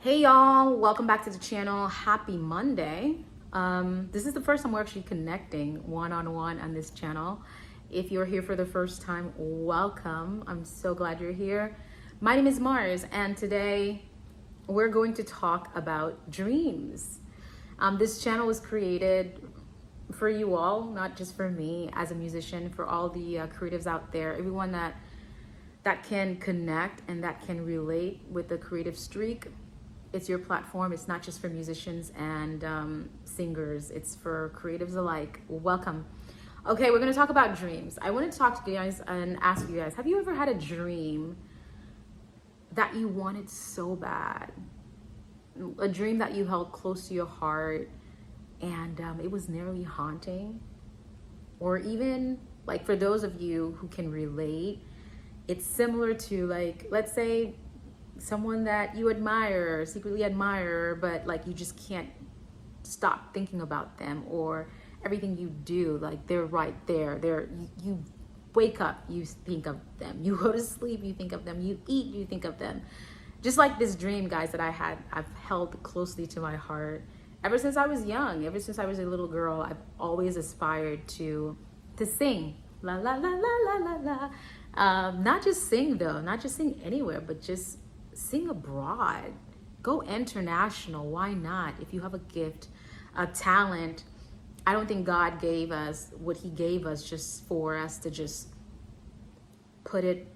Hey y'all, welcome back to the channel. Happy Monday. This is the first time we're actually connecting one-on-one on this channel. If you're here for the first time, welcome. I'm so glad you're here. My name is Mars, and today we're going to talk about dreams. This channel was created for you all, not just for me as a musician, for all the creatives out there, everyone that can connect and that can relate with the creative streak. It's your platform. It's not just for musicians and singers. It's for creatives alike. Welcome. Okay, we're going to talk about dreams. I want to talk to you guys and ask you guys, have you ever had a dream that you wanted so bad? A dream that you held close to your heart and it was nearly haunting? Or even, like, for those of you who can relate, it's similar to, like, let's say someone that you admire, secretly admire, but like you just can't stop thinking about them, or everything you do, like they're right there. You wake up, you think of them. You go to sleep, you think of them. You eat, you think of them. Just like this dream, guys, that I've held closely to my heart ever since I was young. Ever since I was a little girl, I've always aspired to sing. La la la la la la la. Not just sing though, not just sing anywhere, but just sing abroad. Go international. Why not? If you have a gift, a talent, I don't think God gave us what he gave us just for us to just put it,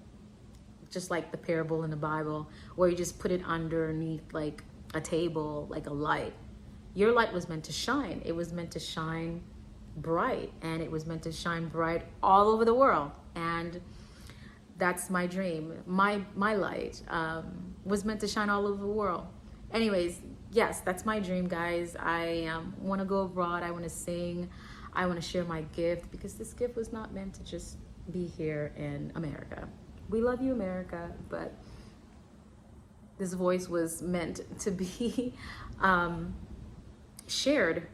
just like the parable in the Bible, where you just put it underneath like a table, like a light. Your light was meant to shine. It was meant to shine bright, and it was meant to shine bright all over the world. And that's my dream. My light was meant to shine all over the world. Anyways, yes, that's my dream, guys. I want to go abroad. I want to sing. I want to share my gift, because this gift was not meant to just be here in America. We love you, America, but this voice was meant to be shared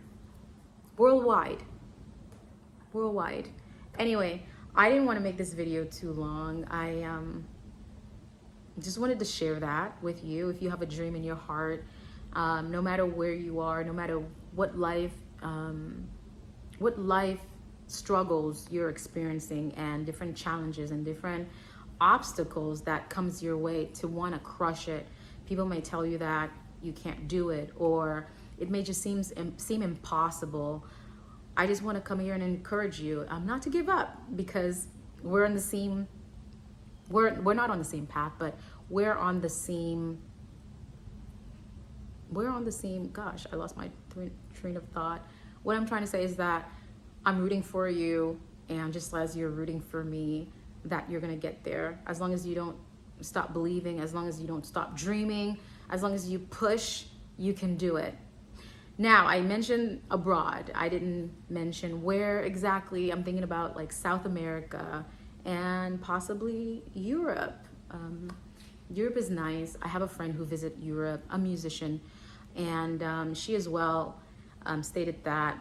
worldwide. Anyway, I didn't want to make this video too long. I just wanted to share that with you. If you have a dream in your heart, no matter where you are, no matter what life struggles you're experiencing, and different challenges and different obstacles that comes your way, to want to crush it. People may tell you that you can't do it, or it may just seem impossible. I just want to come here and encourage you not to give up, because we're on the same, we're not on the same path, but we're on the same, gosh, I lost my train of thought. What I'm trying to say is that I'm rooting for you, and just as you're rooting for me, that you're going to get there. As long as you don't stop believing, as long as you don't stop dreaming, as long as you push, you can do it. Now, I mentioned abroad. I didn't mention where exactly. I'm thinking about like South America and possibly Europe. Europe is nice. I have a friend who visited Europe, a musician, and she as well stated that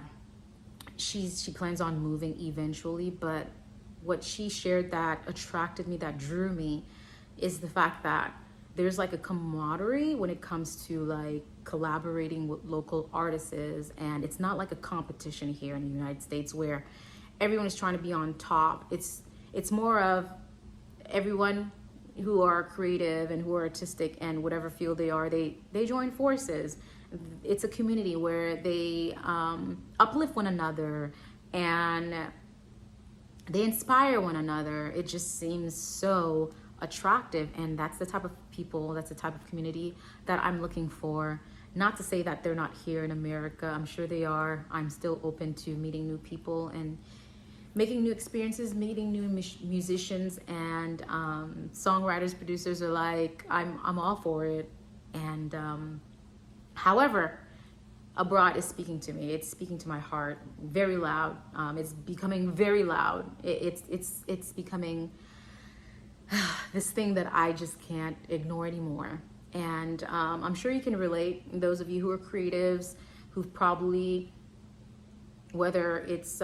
she plans on moving eventually. But what she shared that attracted me, that drew me, is the fact that there's like a camaraderie when it comes to like collaborating with local artists, and it's not like a competition here in the United States where everyone is trying to be on top. It's more of everyone who are creative and who are artistic and whatever field they are, they join forces. It's a community where they uplift one another and they inspire one another. It just seems so attractive, and that's the type of people, that's the type of community that I'm looking for. Not to say that they're not here in America. I'm sure they are. I'm still open to meeting new people and making new experiences, meeting new musicians and songwriters, producers are like, I'm all for it. And however, abroad is speaking to me. It's speaking to my heart very loud. It's becoming very loud. It's becoming this thing that I just can't ignore anymore. And I'm sure you can relate, those of you who are creatives, who've probably, whether it's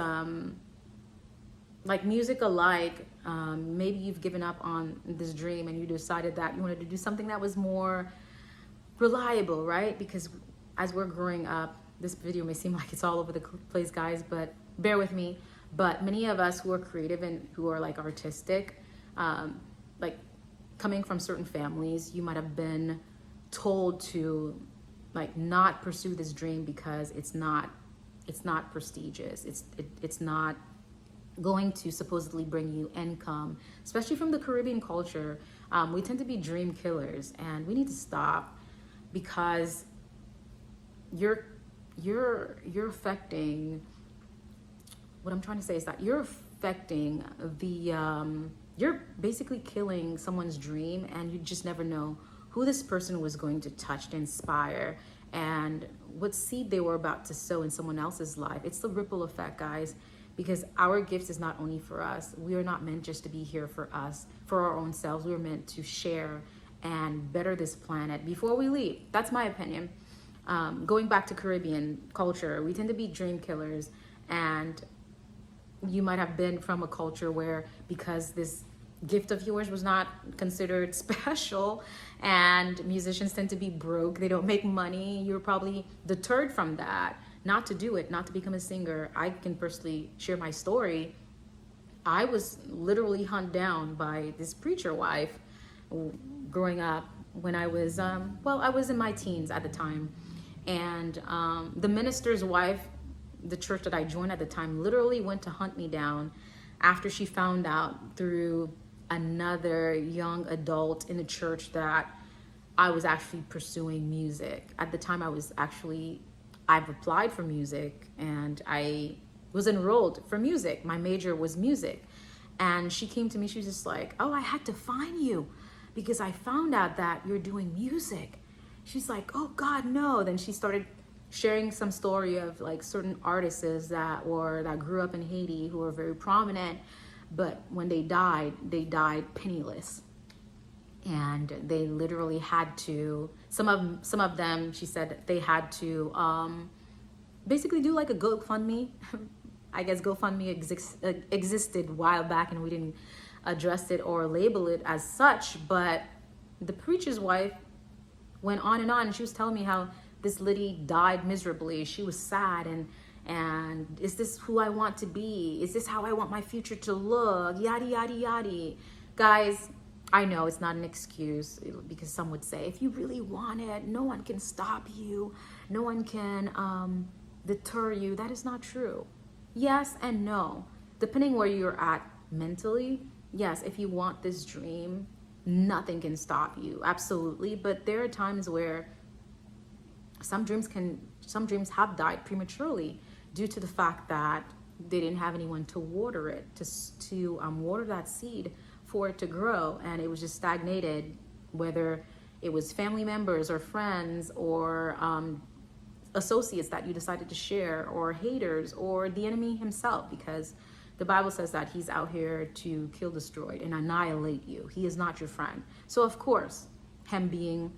like music alike, maybe you've given up on this dream and you decided that you wanted to do something that was more reliable, right? Because as we're growing up, this video may seem like it's all over the place, guys, but bear with me. But many of us who are creative and who are like artistic, like coming from certain families, you might have been told to like not pursue this dream because it's not prestigious. It's not going to supposedly bring you income, especially from the Caribbean culture. We tend to be dream killers, and we need to stop, because you're affecting, what I'm trying to say is that you're affecting you're basically killing someone's dream, and you just never know who this person was going to touch, to inspire, and what seed they were about to sow in someone else's life. It's the ripple effect, guys, because our gifts is not only for us. We are not meant just to be here for us, for our own selves. We are meant to share and better this planet before we leave. That's my opinion. Going back to Caribbean culture, we tend to be dream killers, and you might have been from a culture where, because this gift of yours was not considered special, and musicians tend to be broke, they don't make money, you're probably deterred from that, not to do it, not to become a singer. I can personally share my story. I was literally hunted down by this preacher wife growing up when I was, I was in my teens at the time. And the minister's wife, the church that I joined at the time, literally went to hunt me down after she found out through another young adult in the church that I was actually pursuing music. At the time, I've applied for music, and I was enrolled for music. My major was music. And she came to me, she was just like, oh, I had to find you because I found out that you're doing music. She's like, oh God, no. Then she started sharing some story of like certain artists that grew up in Haiti, who were very prominent, but when they died penniless. And they literally had to, some of them, she said, they had to basically do like a GoFundMe. I guess GoFundMe existed a while back, and we didn't address it or label it as such. But the preacher's wife went on, and she was telling me how this lady died miserably. She was sad, and is this who I want to be? Is this how I want my future to look? Yada, yada, yada. Guys, I know it's not an excuse, because some would say, if you really want it, no one can stop you. No one can deter you. That is not true. Yes and no. Depending where you're at mentally, yes, if you want this dream, nothing can stop you. Absolutely. But there are times where some dreams have died prematurely due to the fact that they didn't have anyone to water it, to water that seed for it to grow, and it was just stagnated, whether it was family members or friends or associates that you decided to share, or haters, or the enemy himself, because the Bible says that he's out here to kill, destroy, and annihilate you. He is not your friend. So of course, him being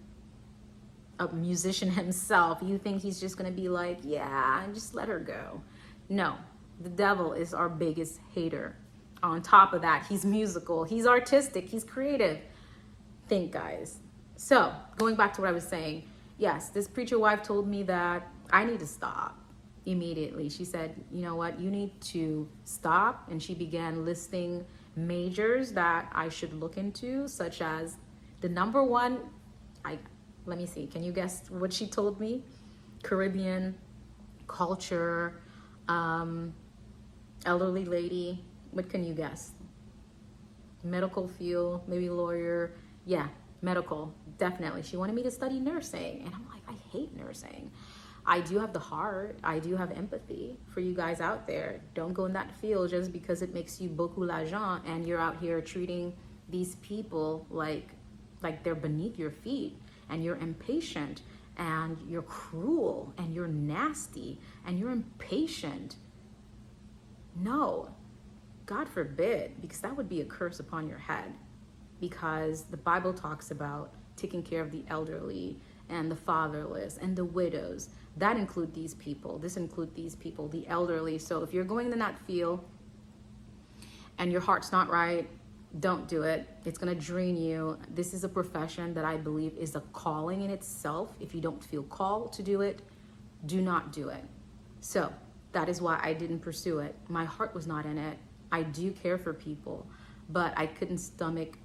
a musician himself, you think he's just going to be like, yeah, just let her go. No, the devil is our biggest hater. On top of that, he's musical, he's artistic, he's creative. Think, guys. So going back to what I was saying, yes, this preacher wife told me that I need to stop immediately. She said, you know what, you need to stop. And she began listing majors that I should look into, such as the number one, let me see, can you guess what she told me? Caribbean culture, elderly lady. What can you guess? Medical field, maybe lawyer. Yeah, medical, definitely. She wanted me to study nursing. And I'm like, I hate nursing. I do have the heart. I do have empathy for you guys out there. Don't go in that field just because it makes you beaucoup l'argent and you're out here treating these people like they're beneath your feet, and you're impatient, and you're cruel, and you're nasty, and you're impatient. No, God forbid, because that would be a curse upon your head, because the Bible talks about taking care of the elderly and the fatherless and the widows. That include these people. This include these people, the elderly. So if you're going in that field and your heart's not right, don't do it. It's going to drain you. This is a profession that I believe is a calling in itself. If you don't feel called to do it, do not do it. So that is why I didn't pursue it. My heart was not in it. I do care for people, but I couldn't stomach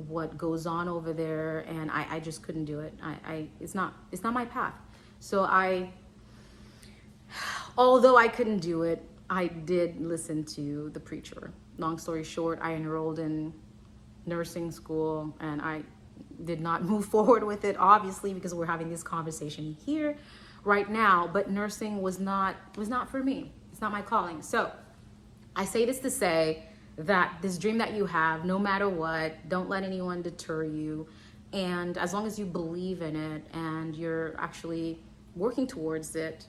what goes on over there, and I just couldn't do it. It's not my path. So although I couldn't do it, I did listen to the preacher. Long story short, I enrolled in nursing school, and I did not move forward with it, obviously, because we're having this conversation here right now. But nursing was not for me. It's not my calling. So I say this to say that this dream that you have, no matter what, don't let anyone deter you. And as long as you believe in it and you're actually working towards it,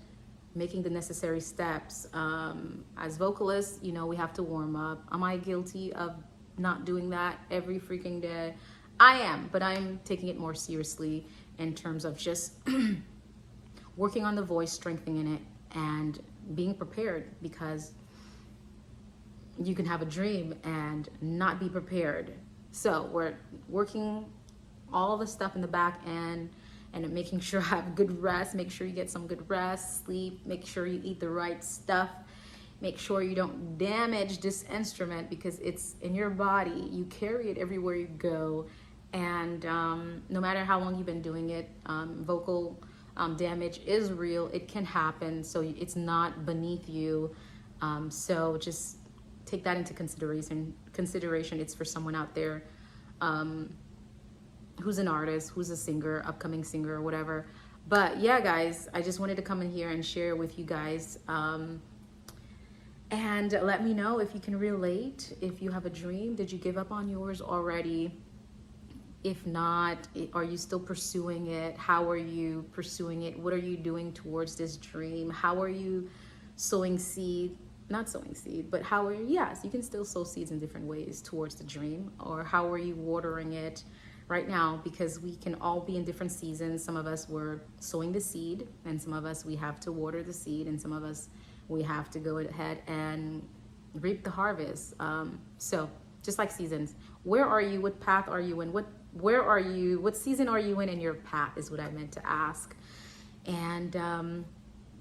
making the necessary steps. As vocalists, you know, we have to warm up. Am I guilty of not doing that every freaking day? I am, but I'm taking it more seriously in terms of just working on the voice, strengthening it, and being prepared, because you can have a dream and not be prepared. So we're working all the stuff in the back end and making sure I have good rest. Make sure you get some good rest, sleep, make sure you eat the right stuff. Make sure you don't damage this instrument because it's in your body. You carry it everywhere you go. And no matter how long you've been doing it, vocal damage is real. It can happen. So it's not beneath you. So just take that into consideration. It's for someone out there who's an artist, who's a singer, upcoming singer, or whatever. But yeah, guys, I just wanted to come in here and share with you guys. And let me know if you can relate. If you have a dream, did you give up on yours already? If not, are you still pursuing it? How are you pursuing it? What are you doing towards this dream? How are you sowing seed? Not sowing seed, but how are you? Yes, you can still sow seeds in different ways towards the dream. Or how are you watering it right now? Because we can all be in different seasons. Some of us were sowing the seed, and some of us, we have to water the seed, and some of us, we have to go ahead and reap the harvest. So just like seasons, where are you? What path are you in? Where are you? What season are you in your path is what I meant to ask. And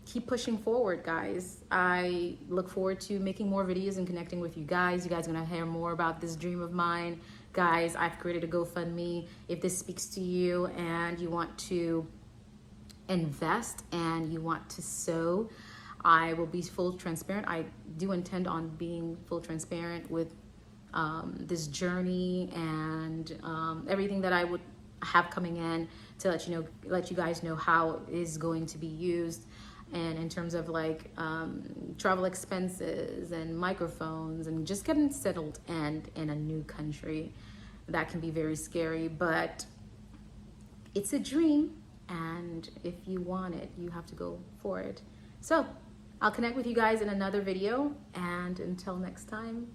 keep pushing forward, guys. I look forward to making more videos and connecting with you guys. You guys are gonna hear more about this dream of mine. Guys, I've created a GoFundMe. If this speaks to you and you want to invest and you want to sow, I will be full transparent. I do intend on being full transparent with this journey and everything that I would have coming in, to let you guys know how it is going to be used, and in terms of like travel expenses and microphones and just getting settled and in a new country. That can be very scary, but it's a dream, and if you want it, you have to go for it. So I'll connect with you guys in another video, and until next time,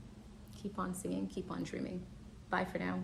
keep on singing, keep on dreaming. Bye for now.